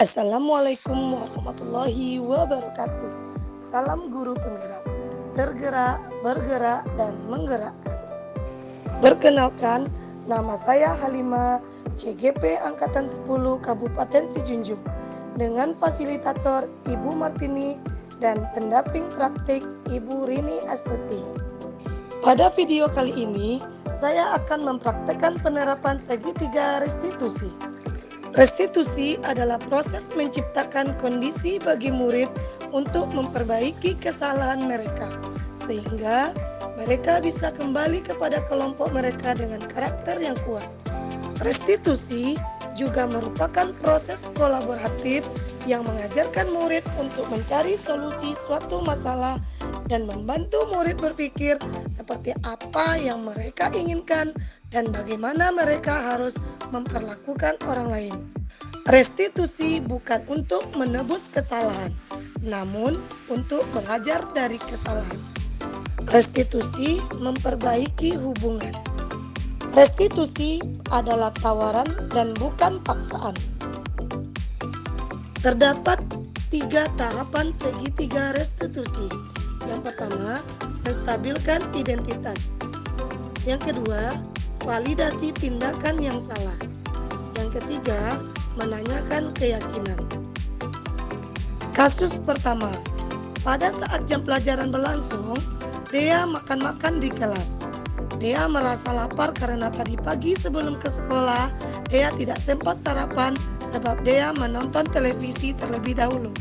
Assalamualaikum warahmatullahi wabarakatuh. Salam guru penggerak, tergerak, bergerak, dan menggerakkan. Perkenalkan, nama saya Halimah, CGP Angkatan 10 Kabupaten Sijunjung, dengan fasilitator Ibu Martini dan pendamping praktik Ibu Rini Astuti. Pada video kali ini, saya akan mempraktekkan penerapan segitiga restitusi. Restitusi adalah proses menciptakan kondisi bagi murid untuk memperbaiki kesalahan mereka, sehingga mereka bisa kembali kepada kelompok mereka dengan karakter yang kuat. Restitusi juga merupakan proses kolaboratif yang mengajarkan murid untuk mencari solusi suatu masalah dan membantu murid berpikir seperti apa yang mereka inginkan dan bagaimana mereka harus memperlakukan orang lain. Restitusi bukan untuk menebus kesalahan, namun untuk belajar dari kesalahan. Restitusi memperbaiki hubungan. Restitusi adalah tawaran dan bukan paksaan. Terdapat 3 tahapan segitiga restitusi. Yang pertama, menstabilkan identitas. Yang kedua, validasi tindakan yang salah. Yang ketiga, menanyakan keyakinan. Kasus pertama, pada saat jam pelajaran berlangsung, Dea makan-makan di kelas. Dea merasa lapar karena tadi pagi sebelum ke sekolah, Dea tidak sempat sarapan sebab Dea menonton televisi terlebih dahulu.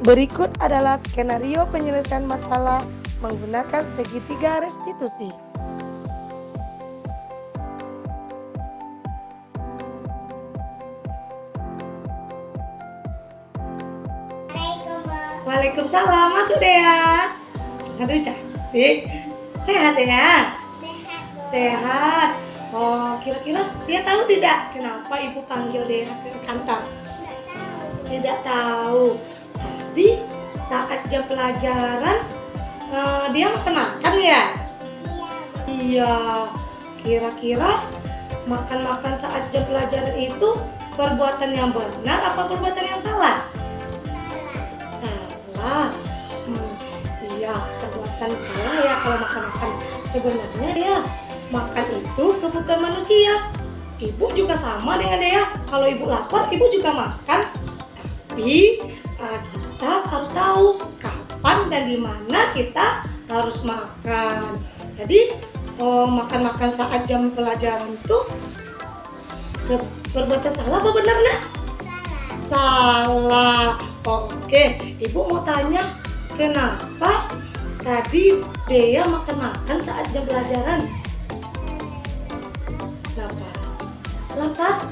Berikut adalah skenario penyelesaian masalah menggunakan segitiga restitusi. Waalaikumsalam, masuk Dea. Aduh cantik. Sehat Dea? Sehat. Oh, kira-kira dia tahu tidak kenapa ibu panggil Dea ke kantor? Tidak tahu. Tadi saat jam pelajaran dia makan ya? Iya. Kira-kira makan-makan saat jam pelajaran itu perbuatan yang benar apa perbuatan yang salah? Salah. Iya, perbuatan salah ya kalau makan-makan. Sebenarnya ya, makan itu kebutuhan manusia. Ibu juga sama dengan Dea. Kalau ibu lapar, ibu juga makan. Tapi kita harus tahu kapan dan di mana kita harus makan. Jadi makan-makan saat jam pelajaran itu perbuatan salah apa benar nak? Salah. Oke, ibu mau tanya kenapa tadi Dea makan-makan saat jam pelajaran? Lapar?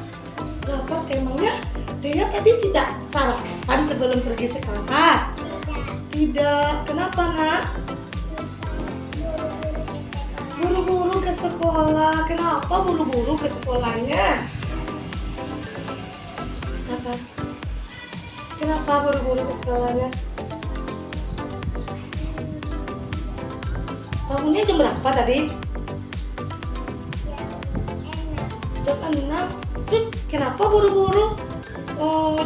Emangnya Dea tadi tidak sarapan sebelum pergi sekolah? Tidak. Kenapa nak? Buru-buru ke sekolah. Kenapa buru-buru ke sekolahnya? Kenapa buru-buru ke sekolahnya? Bangunnya jam berapa tadi? Jam 6. Terus kenapa buru-buru?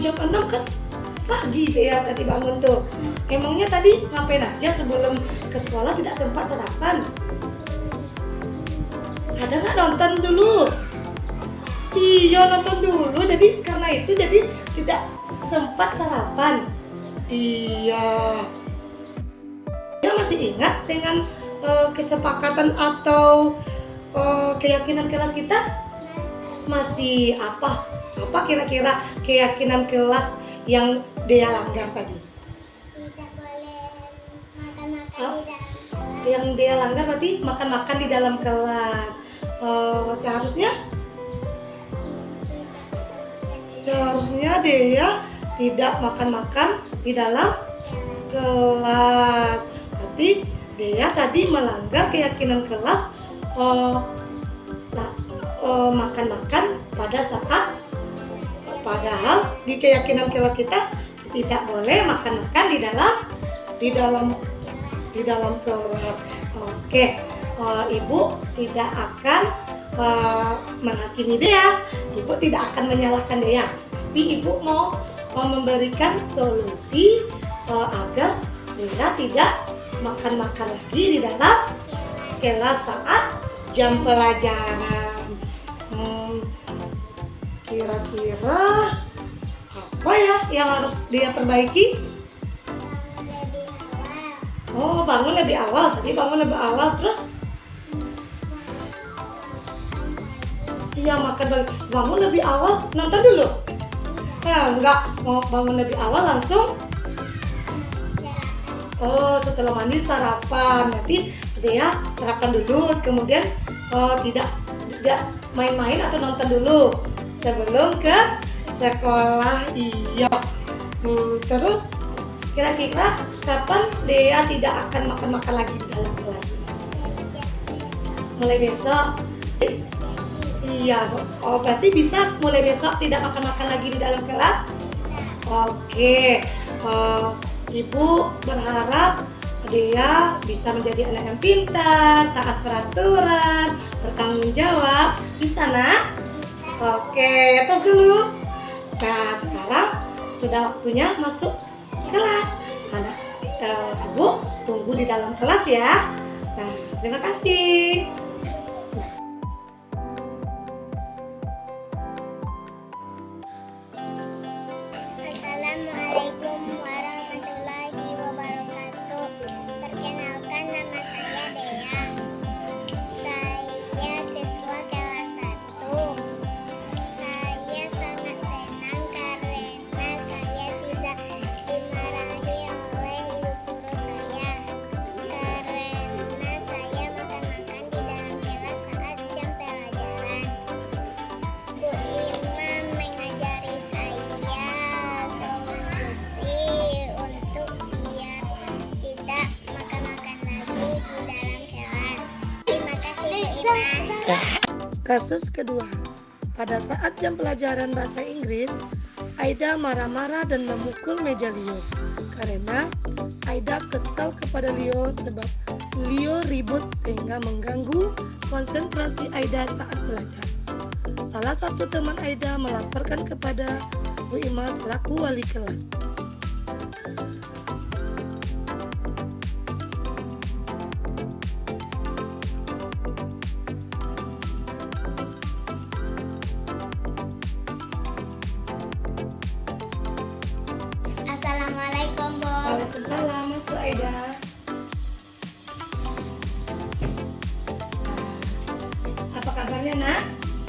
Jam 6 kan pagi ya tadi bangun tuh. Emangnya tadi ngapain aja sebelum ke sekolah tidak sempat sarapan? Ada nggak nonton dulu? Iya nonton dulu. Jadi karena itu jadi tidak sempat sarapan. Iya. Dia masih ingat dengan kesepakatan atau keyakinan kelas kita? Masih apa? Apa kira-kira keyakinan kelas yang Dea langgar tadi? Tidak boleh makan-makan di dalam kelas. Yang Dea langgar berarti makan-makan di dalam kelas. Seharusnya Dea tidak makan-makan di dalam kelas. Berarti Dea tadi melanggar keyakinan kelas makan-makan pada saat, padahal di keyakinan kelas kita tidak boleh makan-makan di dalam kelas. Oke, Ibu tidak akan menghakimi Dea, Ibu tidak akan menyalahkan Dea, tapi Ibu mau memberikan solusi agar Dea tidak makan-makan lagi di dalam kelas saat jam pelajaran. Kira-kira apa ya yang harus dia perbaiki? Lebih awal. Oh, bangun lebih awal. Tadi bangun lebih awal, terus iya makan bangun lebih awal, nonton dulu. Enggak, mau bangun lebih awal langsung. Oh, setelah mandi sarapan. Nanti dia sarapan dulu, kemudian tidak main-main atau nonton dulu sebelum ke sekolah. Iya. Terus kira-kira kapan Dea tidak akan makan-makan lagi di dalam kelas? Mulai besok. Iya, oh berarti bisa mulai besok tidak makan-makan lagi di dalam kelas? Oke, Ibu berharap Dea bisa menjadi anak yang pintar, taat peraturan, bertanggung jawab. Bisa, Nak? Oke, tos dulu. Nah, sekarang sudah waktunya masuk kelas. Anak Ibu tunggu di dalam kelas ya. Nah, terima kasih. Assalamualaikum warahmatullahi wabarakatuh. Perkenalkan, nama saya Dea. Saya siswa kelas 1. Saya sangat senang karena saya tidak dimarahi oleh ibu guru saya. Karena saya makan-makan di dalam kelas saat jam pelajaran. Bu Imam mengajari saya untuk biar tidak makan-makan lagi di dalam kelas. Terima kasih, Bu Imam. Kasus kedua. Pada saat jam pelajaran bahasa Inggris, Aida marah-marah dan memukul meja Leo. Karena Aida kesal kepada Leo sebab Leo ribut sehingga mengganggu konsentrasi Aida saat belajar. Salah satu teman Aida melaporkan kepada Bu Ima selaku wali kelas. Assalamualaikum, Bu. Waalaikumsalam, masuk Aida. Apa kabarnya, Nak?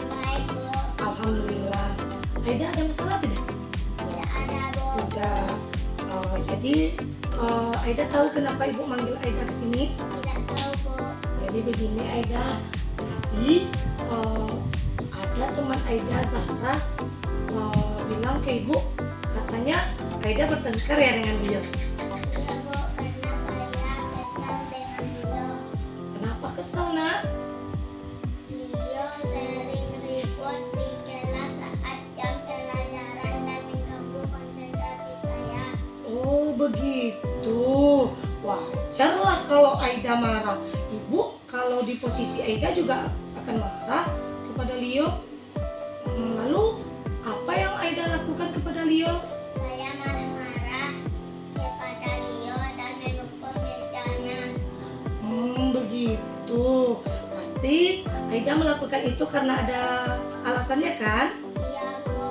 Baik, Bu. Alhamdulillah. Aida ada masalah tidak? Tidak ada, Bu. Tidak. Jadi Aida tahu kenapa Ibu manggil Aida ke sini? Tidak tahu, Bu. Jadi begini Aida. Tadi ada teman Aida Zahra bilang ke Ibu, katanya Aida bertengkar ya dengan dia. Iya, Bu, karena saya kesal dengan Leo. Kenapa kesel, Nak? Leo sering ribut di kelas saat jam pelajaran dan mengganggu konsentrasi saya. Oh begitu. Wajarlah kalau Aida marah. Ibu kalau di posisi Aida juga akan marah kepada Leo. Lalu apa yang Aida lakukan kepada Leo? Saya marah-marah kepada Leo dan memukul mejanya. Begitu. Pasti Aida melakukan itu karena ada alasannya kan? Iya, Bu.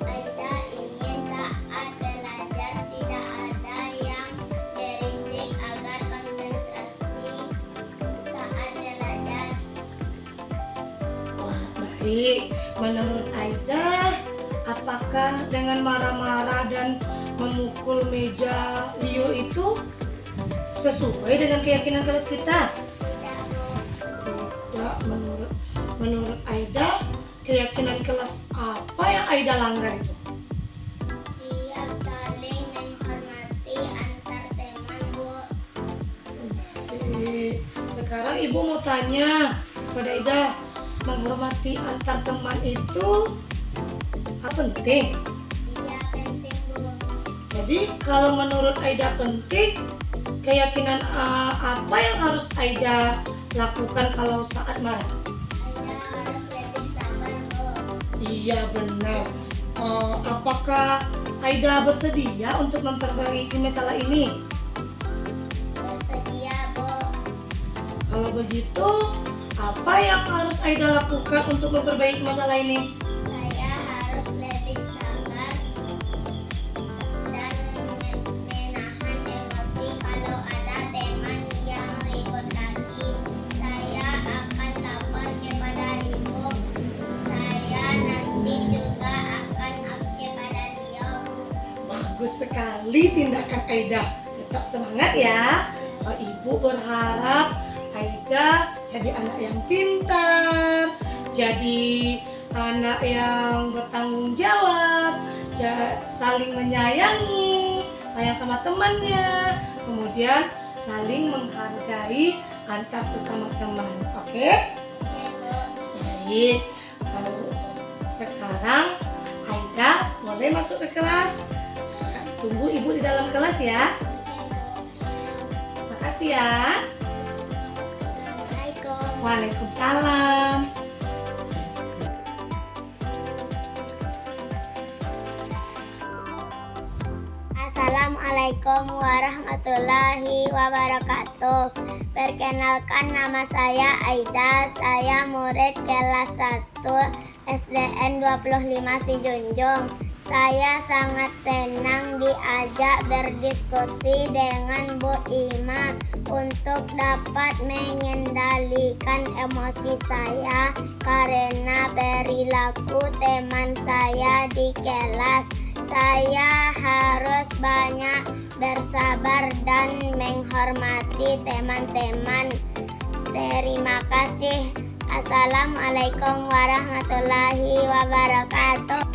Aida ingin saat belajar tidak ada yang berisik agar konsentrasi saat belajar. Wah, baik. Menurut Aida, apakah dengan marah-marah dan memukul meja Leo itu sesuai dengan keyakinan kelas kita? Tidak, Bu. Tidak, menurut Aida, keyakinan kelas apa yang Aida langgar itu? Siap saling menghormati antar teman, Bu. Sekarang Ibu mau tanya kepada Aida, menghormati antar teman itu apa penting? Iya, penting, Bu. Jadi kalau menurut Aida penting, keyakinan apa yang harus Aida lakukan kalau saat marah? Aida harus lebih sabar, Bu. Iya benar. Apakah Aida bersedia untuk memperbaiki masalah ini? Bersedia, Bu. Kalau begitu, apa yang harus Aida lakukan untuk memperbaiki masalah ini? Saya harus lebih sabar dan menahan emosi kalau ada teman yang ribut lagi. Saya akan lapor kepada ibu. Saya nanti juga akan kepada dia. Bagus sekali tindakan Aida. Tetap semangat ya. Ibu berharap Aida jadi anak yang pintar, jadi anak yang bertanggung jawab, saling menyayangi, sayang sama temannya, kemudian saling menghargai antar sesama teman. Oke? Baik. Sekarang Aida boleh masuk ke kelas. Tunggu ibu di dalam kelas ya. Makasih ya. Assalamualaikum. Waalaikumsalam. Assalamualaikum warahmatullahi wabarakatuh. Perkenalkan, nama saya Aida. Saya murid kelas 1 SDN 25 Sijunjung. Saya sangat senang diajak berdiskusi dengan Bu Ima untuk dapat mengendalikan emosi saya karena perilaku teman saya di kelas. Saya harus banyak bersabar dan menghormati teman-teman. Terima kasih. Assalamualaikum warahmatullahi wabarakatuh.